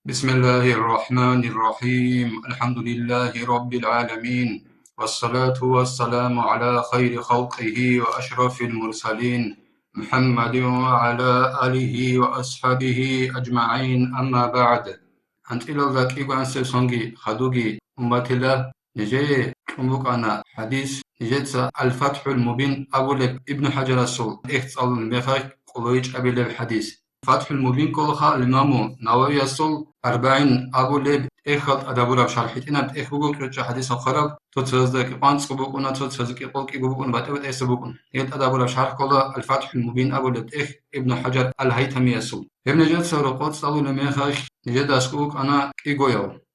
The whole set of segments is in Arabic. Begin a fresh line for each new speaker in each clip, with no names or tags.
بسم الله الرحمن الرحيم الحمد لله رب العالمين والصلاة والسلام على خير خلقه وأشرف المرسلين محمد وعلى آله وأصحابه أجمعين أما بعد أنت إلى ذاك إيقان سيسونجي خدوجي أمت الله نجي أمبوك أنا حديث نجيت الفتح المبين أبو لب ابن حجر السول إختصال المخاك قلويج أبي لب حديث فتح المبين كلها الإمام نووي السول 40 أبو لب إخط أدابورا شرحت إنت إخبوك رجع حديث خراب تتصدق قانس قبوكنا تتصدق قولك قبوكنا باتبت إسبوكنا إنت أدابورا شرح كلها الفتح المبين أبو لب ابن حجر الهيثمي السول ابن جد سورقات صلوا لمخاك نجد أسكوك أنا إيجويو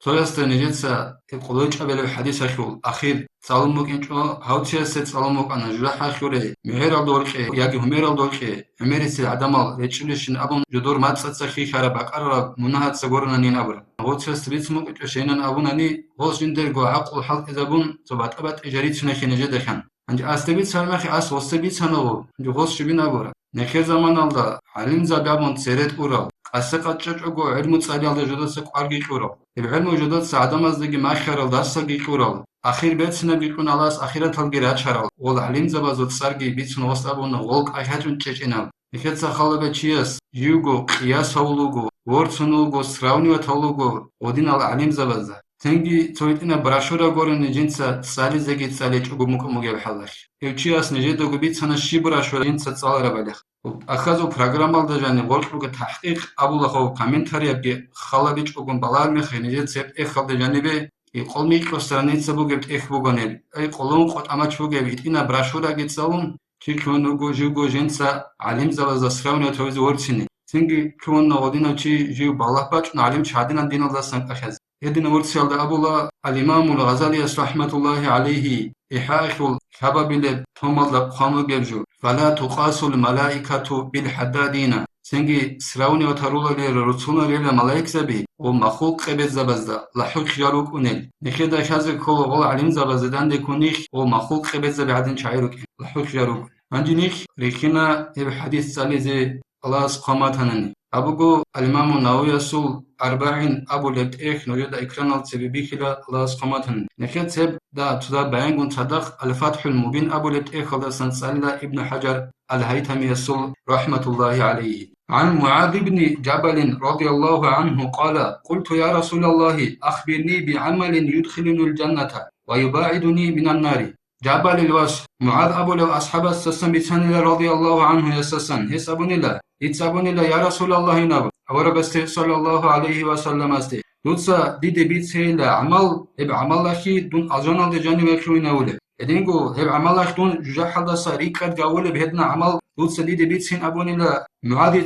تويست نجدسا القلوج قبل الحديث أخول أخير صالموك إنشو هاوتشي ست صالموك أنا جرح أخوري مهير الدوركي ياجي همير الدوركي هميرسي عدمال ريتشلشن أبون جدور ماتسات سخي خراب أقرب منهات سغورنا نين أبرا هاوتشي ستريتسموك إتشينان أبوناني هوس جندر عقل حلق إذابون تبات أبات إجاريت شنخي نجد خان عند أستبيت سلمخي أس وستبيت سنغو جو هوس شبين أبورا نخير زمان الله علم زبابون تسيرت أورال أسقط شجعو علم تصالي على جدود سقارجي كورال العلم جدود سعدم از دقي ماخر دارسجي كورال أخير بيتنا بيكون على أخيرا تلقي شرال والعلم زبازوت سرجي بيتنا وسطابون غلق أيهاتون تشينال نخيت سخالة بتشيس يوجو قياس هولوجو ورثنوجو سراوني وتولوجو ودين العلم زبازة تنجي تويتنا براشورا غورن جنسا تسالي زگي تسالي چوغو مكموگي بحالش يوچياس نجيدو بيتنا شي براشورا جنسا تسالرا بالخ أخذوا برنامج دجاني ورقلوك تحقيق أبو لخو كومنتاري أبي خالبيج أقوم بالار مخي نجد سب إخ دجاني به يقول ميك كسترانيت سبو جبت إخ بوجانيل أي قلون قط أما شو جبت إنا براشورا جت سالون كي كونو جو جنسا علم زواج سراوني تويز ورسيني تنجي كون نودينا شي جو بالاباتش نعلم شادين عندنا الله سنك أخذ يدنا ورسيال أبو الله الإمام الغزالي رحمة الله عليه إحاخل خبابيل تومال خامو جبجو فلا تقاس الملائكة بالحدادين سنجي سراوني وترولا لرسولنا ليلا ملائك زبي ومخلوق قبل زبزدا لحق جاروك أنيل نخيدا خازر كل غول علم زبزدان دكونيخ ومخلوق قبل زبي عدن شعيروك لحق جاروك عندي نيخ ريخينا الحديث سالي الله سقاماتنا أبوغو الإمام النووي السول 40 أبو لبت إخ نوجد إكران السببي خلا الله سقاماتنا نخيد سب دا تدا بيان صدق الفتح المبين أبو لبت إخ الله سنسأل ابن حجر الهيثمي السول رحمة الله عليه عن معاذ بن جبل رضي الله عنه قال قلت يا رسول الله أخبرني بعمل يدخلني الجنة ويباعدني من النار جبل الوس معاذ أبو لو أصحاب السسن بسان رضي الله عنه يسسن هسابون الله يتسابون الله يا رسول الله نبو أورغست صلى الله عليه وسلم است لوتسا دي بيت سيلا عمل اب عمل لخي دون أجانال دي جاني وكوين أوله إدينغو اب عمل لخ دون جحل دا سريكات قاول بهدنا عمل لوتسا دي بيت سين أبون الله معاذ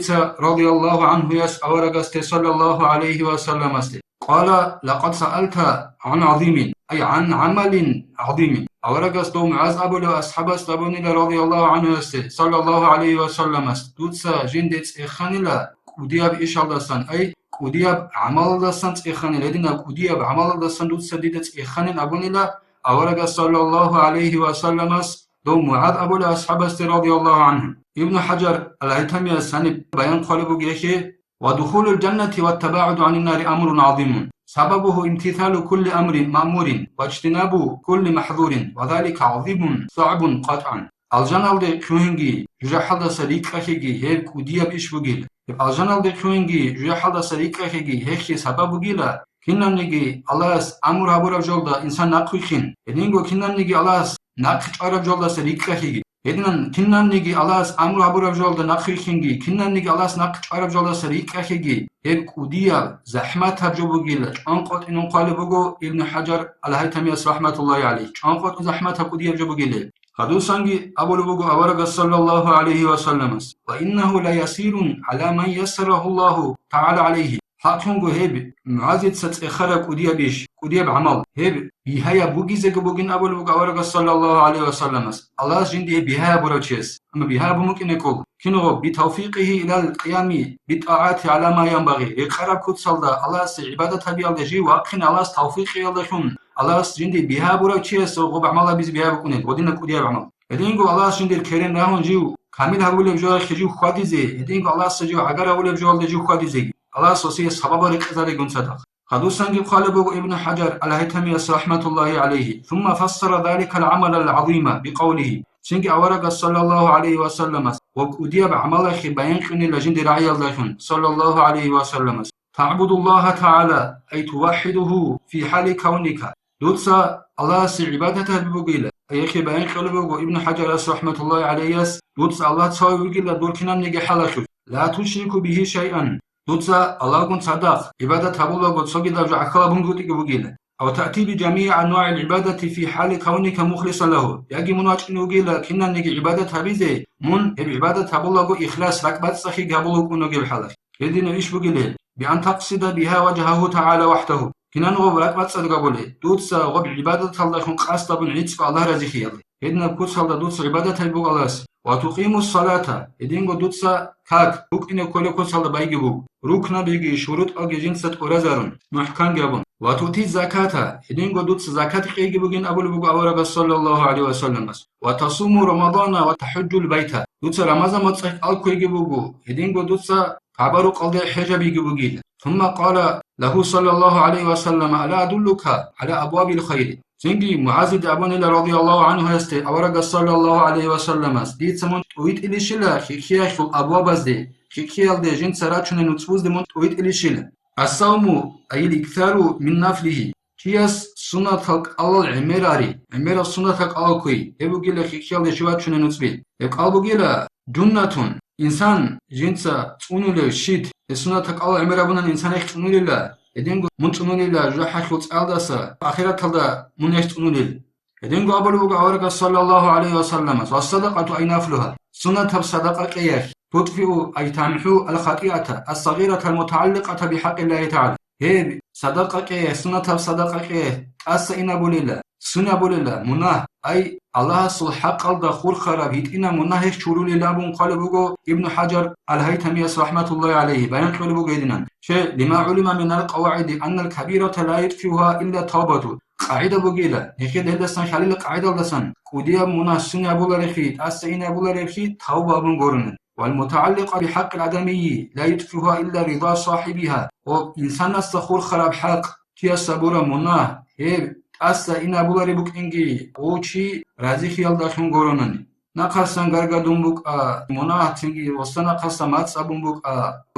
رضي الله عنه يس أورغست صلى الله عليه وسلم است قال لقد سألت عن عظيم أي عن عمل عظيم أورغست معاذ أبو لو أصحاب أبون الله رضي الله عنه است صلى الله عليه وسلم است لوتسا جندت إخان الله كودياب إيش الله سن أي كودياب عمل الله سن إخان لدينا كودياب عمل الله سن لوتسا ديدت إخان أبون الله أورغست صلى الله عليه وسلم است دو معاذ أبو لو أصحاب رضي الله عنه ابن حجر الهيثمي السنب بيان قلبه جيشه ودخول الجنة والتباعد عن النار أمر عظيم سببه امتثال كل أمر مأمور واجتناب كل محظور وذلك عظيم صعب قطعا الجنة دي كوينجي جحد سريك أخيجي هيك ودياب إيش بقيل الجنة دي كوينجي جحد سريك أخيجي هيك سبب بقيلا كنن نيجي الله أمر أبو رجولدا إنسان نقويخين إدينغو كنن نيجي الله نقش أرجولدا سريك أخيجي إذن كنن نيجي الله أمر أبو رجولدا نقويخينجي كنن نيجي الله نقش أرجولدا سريك أخيجي هيك ودياب زحمة بقيلا أنقط إنه قال بقو ابن حجر الهيثمي رحمة الله عليه أنقط زحمة ودياب بقيلا خدوسانجي أبو لبوغو أورغ صلى الله عليه وسلم وإنه لا يسير على من يسره الله تعالى عليه حاكمغو هيب معازيت ست إخرى كوديا بعمل هيب بيهايا بوغيزة بوغين أبو لبوغو أورغ صلى الله عليه وسلم الله جندي بيهايا بروتشيس أما بيهايا بممكن يقول كنغو بتوفيقه إلى القيام بالطاعات على ما ينبغي يقرب كود صلدا الله عبادة بيال جي واقين الله توفيق يالدشون الله جندي بيها بروتشيس وغب عمل بيز بيها بكونين ودينا كوديا بعمل إدينغو الله جندي الكريم راهون جيو كامل هقول بجوار خجيو خادي زي إدينغو الله سجيو عقار هقول بجوار جيو خادي زي الله سوسي صبابري قزاري قنصدق خدوسان قال ابن حجر الهيثمي رحمة الله عليه ثم فسر ذلك العمل العظيم بقوله سنجي أورق صلى الله عليه وسلم وكوديا بعمله بينخن لجند رعي الله صلى الله عليه وسلم تعبد الله تعالى أي توحده في حال كونك دوتسا الله سي عبادته ببقيلة أيخي بينخن ابن حجر رحمة الله عليه دوتسا الله تسوي بقيلة دولكنا نجي حلقه لا تشرك به شيئا دوتسا الله كن صدق عبادة تبولا قد صدق جعكلا بنقوتك بقيلة أو تأتي بجميع أنواع العبادة في حال كونك مخلصا له يجي مناج نوجيلا كنا نجي عبادة هبيزه من عبادة تبولا قد إخلاص ركبت صحي قبله كنوجي الحلق يدينا إيش بقيلة بأن تقصد بها وجهه تعالى وحده كنا نغب ركبت صدق قبله دوتسا غب عبادة الله كن قصد بن عيتس الله رزقه يدنا كوتسا دوتسا عبادة بوق الله وتقيم الصلاة يدينغو دوتسا كاك ركن كل كوتسا بايجبو ركن بيجي شروط أجي جنسة أورزارون محكم جابون وتؤتي الزكاة يدينغو دوتس زكاة قيجي بوجين أبو البوق أورغ صلى الله عليه وسلم وتصوم رمضان وتحج البيت دوتس رمضان متصح ألكو يجي بوجو يدينغو دوتسا عبرو قلد حجاب يجي بوجين ثم قال له صلى الله عليه وسلم ألا أدلك على أبواب الخير سنجي معاذ أبون رضي الله عنه يستي أورغ صلى الله عليه وسلم ديت سمون تويت إلي شلا خيخياش الأبواب أزدي خيخيال دي جن سراتشن نتسوز دي من تويت إلي شلا الصوم أي الإكثار من نفله كياس سنة تلك الله العميراري عمير سنة تلك الله كوي يبو جيلا خيخيال دي شواتشن نتسبي يقالبو جيلا جنة إنسان جنسا تونولي شيد سنة تلك الله عميرابونا إنسان يختونولي لا يدينغو منتونوليلا جحش وتسالداسا آخرة تلدا منيشتونوليل يدينغو أبلوغ أورغ صلى الله عليه وسلم والصدقة أي نافلها سنة الصدقة قياش تطفئ أي تمحو الخطيئة الصغيرة المتعلقة بحق الله تعالى هي صدقة قياش سنة الصدقة قياش أسئنا بوليلا سنة بوليلا مناه أي الله الحق الدخول خراب هيتنا مناهش شرول لابون قلبوغو ابن حجر الهيثمي رحمة الله عليه بيان قلبوغو يدنا شيء لما علم من القواعد أن الكبيرة لا يدفعها إلا توبة قاعدة بقيلة يخيد هدسان خليل قاعدة لسان كوديا مناه سنة بولا رخيت أسئنا بولا رخيت توبة بن قرن والمتعلقة بحق العدمي لا يدفعها إلا رضا صاحبها وإنسان الصخور خراب حق كي الصبور مناه هي أسا إنا بولاري بوك إنجي أوشي رازي خيال داخل غوروناني ناقصان غارغادون بوك مناه تنجي وستنا قصة ماتسا بون بوك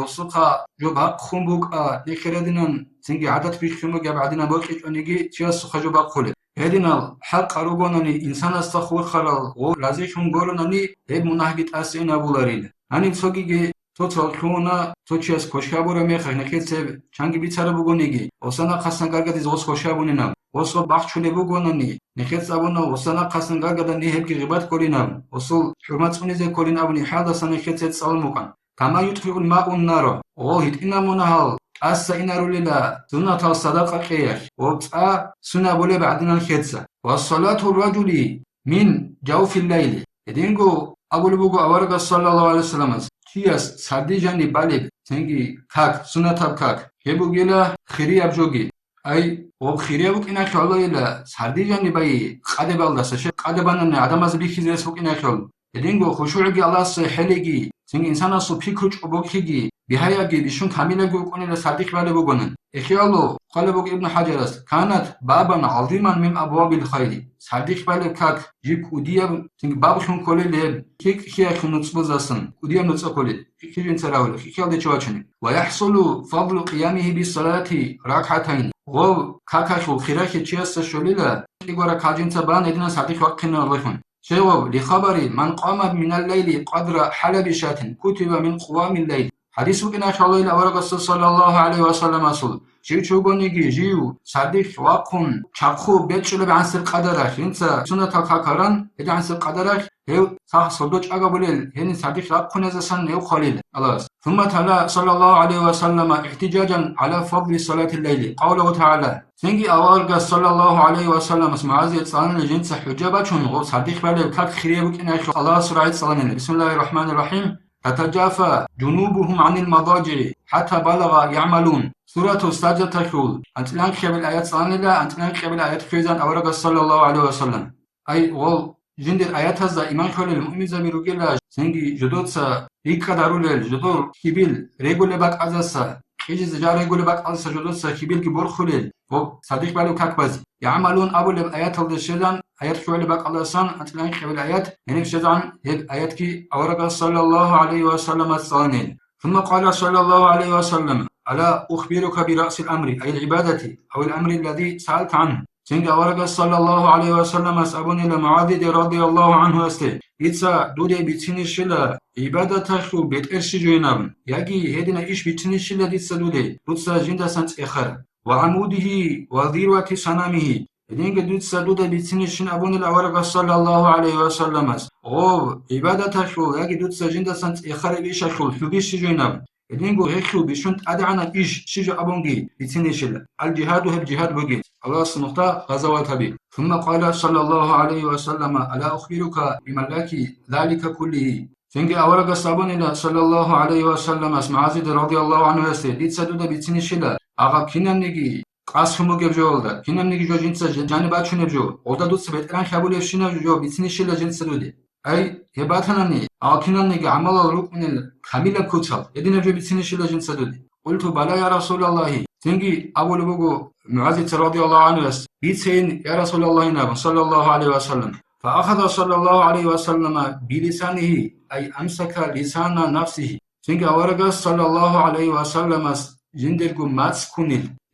وسقا جوب حق خون بوك نخيردنان تنجي عدد بيخيمو جاب عدنا بوكيك أنيجي تياس خجوب حق هدينا حق أروغوناني إنسان استخور خلال ورازي خون غوروناني هب مناه جيت أسا إنا بولاري هاني تسوغيجي توتال كونا توتشياس كوشابورا ميخا نخيتسب چانگي بيچارا بوغونيجي وسنا قصان غارغادي زوس كوشابونينا وصل بخشونه بگوننی نخیت زبان وسنا قسم گردن نیهب کی غیبت کولینم وصل حرمت اونیزه کولینم نی حال دسن نخیت سال مکان کما یطفئ الماء النار او هیت اینا منهال اس اینا رولیلا سنة الصدقه خیر وبصا سنة بوله بعدنا الخيتسا والصلاه الرجل من جوف الليل يدينغو اقول بوغو اورغ صلى الله عليه وسلم كياس ساديجاني بالي تنگي كاك سنة كاك يبوغيلا خيري ابجوغي أي وبخيريا بوكينا خيالو إلا سرديجاني باي قادبال داسا قادبانن عدماز بيخيزيس بوكينا خيال يدينغو خشوعي الله سيحليجي سنگ إنسانا سو بيكروش أبوكيجي بهاياجي بيشون كاميلاجي بوكوني لسرديق بالي بوكونن إخيالو قال بوك ابن حجر كانت بابا عظيما من أبواب الخير سرديق بالي كاك جيب كوديا سنگ بابشون كولي ليب كيك خياخ نتصبزاسن كوديا نتصقولي كيجين سراولي خيال دي چواچني ويحصل فضل قيامه بالصلاة ركعتين غو كاكاشو خيراكي تشياس شوليلا يقول كاجينتا بان ادنا صديق وقتنا الله شو لخبر من قام من الليل قدر حلب شاة كتب من قوام الليل حديث بنا شالله ورق صلى الله عليه وسلم اصل جيو چوبونيگي جيو صديق وقون چاقو بيتشلو بعنسر قدرك انت سنة كاكاران ادي عنسر قدرك هيو صح صدوچ اگا بوليل هني صديق وقون ازسان نيو خليل الله ثم تلا صلى الله عليه وسلم احتجاجا على فضل صلاة الليل قوله تعالى سنجي أورغ صلى الله عليه وسلم اسمع عزيز صلى الجنس حجاباتهم غو صديق بالي كاك خريبك إن الله سرعة صلى بسم الله الرحمن الرحيم تتجافى جنوبهم عن المضاجع حتى بلغ يعملون سورة السجدة تقول أنت لانك خيب الآيات صلى الله أنت لانك خيب الآيات خيزان أورغ صلى الله عليه وسلم أي غو جند الآيات هذا إيمان خول المؤمن زميروغيلا سنجي جدود سا إيكا دارول جدور كبيل ريغول باك أزاسا قيجي زجار يقول بك على سجود سكيبيل كبر خليل هو صديق بالو كاكبز يعملون أبو الآيات الشيطان آيات فعل بك الله سان أتلان قبل آيات يعني الشيطان هيك آيات كي أورق صلى الله عليه وسلم الصانين ثم قال صلى الله عليه وسلم ألا أخبرك برأس الأمر أي العبادة أو الأمر الذي سألت عنه سنجا ورقة صلى الله عليه وسلم أسأبون إلى معاذ رضي الله عنه أستي إتسا دودي بيتسيني شلا عبادة خو بيت إرشي جوينابن يجي هدنا إيش بيتسيني شلا ديتسا دودي دوتسا جندا سنت إخر وعموده وذروة سنامه إذن دوتسا دودي بيتسيني شن أبون إلى ورقة صلى الله عليه وسلم أو عبادة خو يجي دوتسا جندا سنت إخر بيشا خو حبيش جوينابن إدينغو هيكو بيشنت أدعنا إيش شجع أبونجي بتنشل الجهاد هب جهاد بوجي الله سنختا غزوات بي ثم قال صلى الله عليه وسلم ألا أخبرك بملاك ذلك كله فينجي أورق الصابون إلى صلى الله عليه وسلم اسمع عزيز رضي الله عنه يستي ديت سدودا بتنشل أغا كينام نيجي قاسمو جبجولدا كينام نيجي جو جنسا جانبات شنو جو أودا دوت سبت الآن خابول يفشينا جو بتنشل جنس سدودي أي هباتناني أكناني عمل الركن الكامل كوتشال يدين في بتسنيش لجن سدودي قلت بلى يا رسول الله تنجي أبو لبوغو معاذ رضي الله عنه بيتسين يا رسول الله نبي صلى الله عليه وسلم فأخذ صلى الله عليه وسلم بلسانه أي أمسك لسان نفسه تنجي أورغ صلى الله عليه وسلم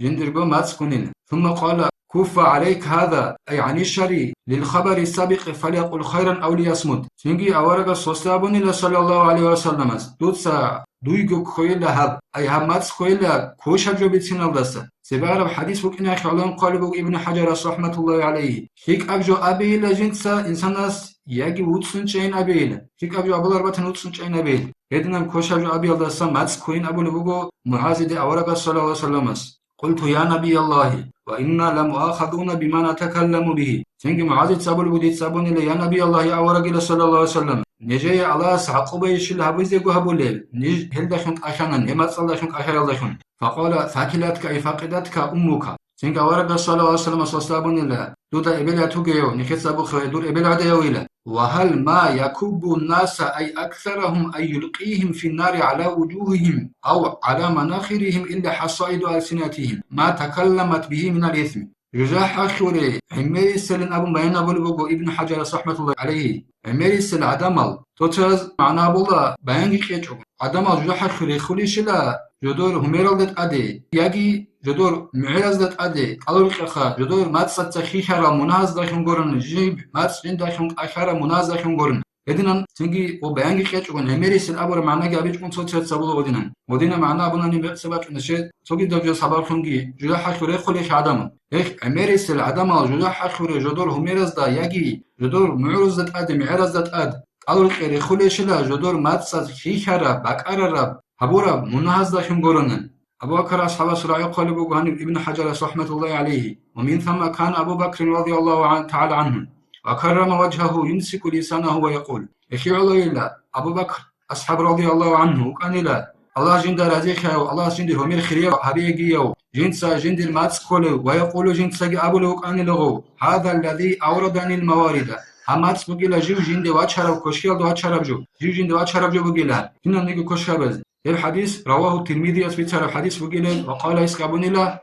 جندرغو ماتس كونيل ثم قال كف عليك هذا أي عن الشري للخبر السابق فليقل خيرا أو ليصمت تنجي أورغ صلى صلى الله عليه وسلم دوتسا دويغو خويلا هب أي هماتس خويلا كوشا جو بيتسينال دستا سبارب حديث وكنا خلون قالبو ابن حجر رحمة الله عليه هيك أبجو أبيلا جنسا إنساناس يجي وutsun chain أبيلا هيك أبجو أبولار باتن وutsun chain أبيل هيدنام كوشا جو أبيل دستا ماتس كوين أبو لبوغو معاذ دي أورغ صلى الله عليه وسلم قلت يا نبي الله وإنا لمؤاخذون بما نتكلم به تنجي معاذ تسابل بديت سابون يا نبي الله يا ورقل صلى الله عليه وسلم نجي على عقوبة يشيل هبوزيكو هبوليل نج هل دخنك أشانا هما صلى دخنك أشار دخن فقال ثاكلتك أي فاقدتك أمك تنجي ورقل صلى الله عليه وسلم صلى الله دودا إبلا توجيو نخس أبو خيدور إبلا ديويلا وهل ما يكب الناس أي أكثرهم أي يلقيهم في النار على وجوههم أو على مناخرهم إلا حصائد ألسنتهم ما تكلمت به من الإثم يجاح أخوري عمري السلن أبو بيان أبو لبوغو ابن حجر رحمة الله عليه عمري السل عدمال توتاز معنا أبو الله بيان كيجو عدمال يجاح أخوري خلي شلا جدور هميرال دت أدي يجي جدور معرز دت أدي قالوا خا جدور ماتس تخيخرا مناز داخل قرن جيب ماتس عند داخل أخرا مناز داخل قرن إذن تنجي وبيان كيجو عمري السل أبو معنا جابيج كون صوت سبوا ودينا معنا أبونا نبي سبب نشيد سوقي دبج سبب خنجي جداح أخوري خلي عدمال هيك عمريس العدم جداح أخوري جدور هميرز دا يجي جدور معرز دت أد معرز دت أد قالوا خير خلي شلا جدور ماتس خيخرا بكرر هبورا مناز داخل قرن أبو بكر أصحاب سرعي قالوا عن ابن حجر رحمة الله عليه ومن ثم كان أبو بكر رضي الله تعالى عنه وكرم وجهه يمسك لسانه ويقول إخي الله أبو بكر أصحاب رضي الله عنه وكان لا الله جند رزقه الله جند همير خير حبيجيو جنسا جند الماتس كله ويقول جنسا أبو لوكان له هذا الذي أوردني الموارد هماتس بقيل جو جند واشرب كشيل دو واشرب جو جند واشرب جو بقيل هنا نيجي كشرب الحديث رواه الترمذي أسبيتر الحديث بقيل وقال إسكابون الله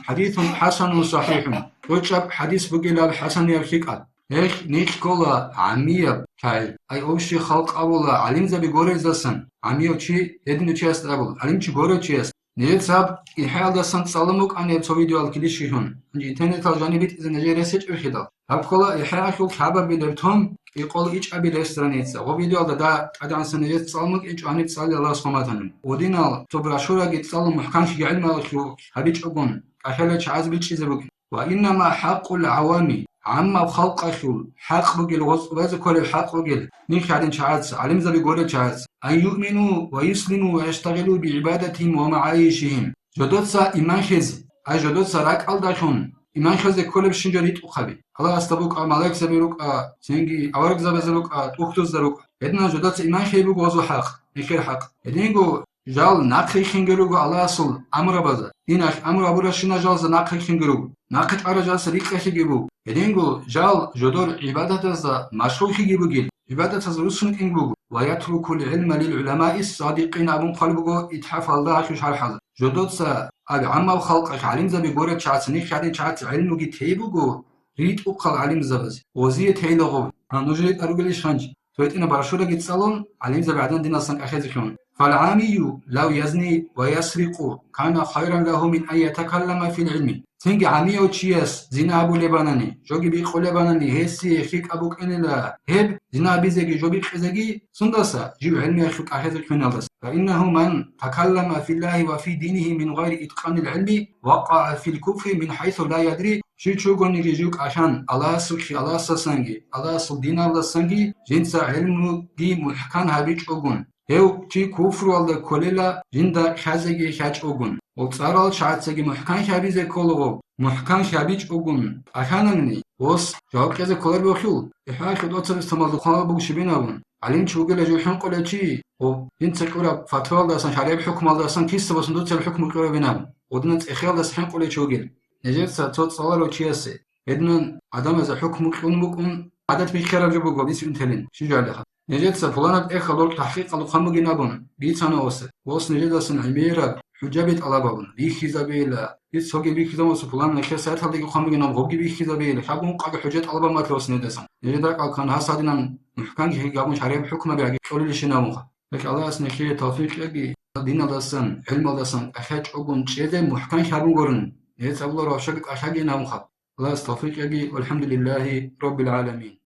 حديث حسن صحيح وشاب حديث بقيل الحسن يركيك إخ نيك كولا عمية كاي أي أوشي خلق أبولا علم زبي غوري زسن عمية شي يدين تشيست أبول علم شي غوري تشيست نيل ساب إحيال دسن سالموك أن يبسو فيديو الكليشيهون نجي إنترنت الجانبيت إذا نجي رسيج أخيدا هب كولا إحيال أخيو كابا بلبتهم يقول إيش أبي رسترانيتسا وفيديو دا أدعان سنجيت سالموك إيش أنيت سالي الله سخماتنن ودينا تبراشورا جيت سالم محكانش يعلم الأخيو هبيج أبون أخيالك عازبيل شي بوكي وإنما حق العوامي عما خلق أخيول حق بقيل وذا كل الحق بقيل نيك عدن شعاتس علم ذا بيقول شعاتس أن يؤمنوا ويسلموا ويشتغلوا بعبادتهم ومعايشهم جدوتسا إيمان خز أي جدوتسا راك ألداشون إيمان خز كل بشنجريت أخبي الله أستبوك ملاك زبيروك سينجي أورك زبزلوك أختوز زروك إدنا جدوتسا إيمان خيبوك وذو حق نخير حق إدنينجو جال ناقي خنجروغو الله أصل أمر بذا إنك أمر أبو رشينا جال ناقي خنجروغو ناقت أرجال سريق خيجيبو إدينغو جال جدور عبادة ذا مشروع خيجيبو جيل عبادة ذا رسنك إنجلوغو ويترك العلم للعلماء الصادقين أبو قلبوغو إتحاف الله شو شرح جدوتسا أج عما وخلق علم زبي جورة شعاتني خادين شعات علم وجي تيبوجو ريت أقل علم زبز وزية هيلغو هنوجد أرجلش خنج تويت إن برشورة جت صالون علم زبي عدن دين أصلا أخذ خون فالعامي لو يزني ويسرق كان خيرا له من أن يتكلم في العلم تنجي عمي وتشيس زنا أبو لبناني جوجي بيخو لبناني هسي خيك أبوك إن لا هب زنا بيزجي جو بيخزجي سندسا جيب علمي أخوك أخذ خون الله فإنه من تكلم في الله وفي دينه من غير إتقان العلم وقع في الكفر من حيث لا يدري شي تشوغون يجيك عشان الله سخي الله سسنجي الله سدين الله سنجي جنس علم دي محكان هابيج أوغون هيو تي كفر والله كللا جندا خازجي خاج أوغون وتصارال شعاتسجي محكان شابيزي كولغو محكان شابيج أوغون عشانني وس جواب كذا كولر بخيل إحنا خد أتصل استمر دخان بوش بينهم علم شوغل جو حنقل شي و انت كورا فتوى الله سان شارع بحكم الله سان كيس بس ندوت الحكم كورا بينهم ودنت اخيال ده حنقل شوغل نجد صوت صور وتشيسه بدنا عدم از حكم كون مكون عدد بخير جو بو بيس انتلين شو جالها نجد فلان اخلو تحقيق لو خم جنابون بيتانا وس نجد سن عميره حجابت على بابن بيخيزابيلا يسوغي بيخيزامس فلان نخي ساعات هذيك خم جناب غوغي بيخيزابيلا خابون قاق حجت على بما توس ندسن نجد كان حسادنا محكم هي قابون شارع بحكم بيعقل كل شيء نامخ لك الله اسنخي توفيق يجي دين داسن علم داسن اخاج اوغون چيده محكم شابون غورن يتسبلو روشك اشاگي نامخ الله توفيق يجي والحمد لله رب العالمين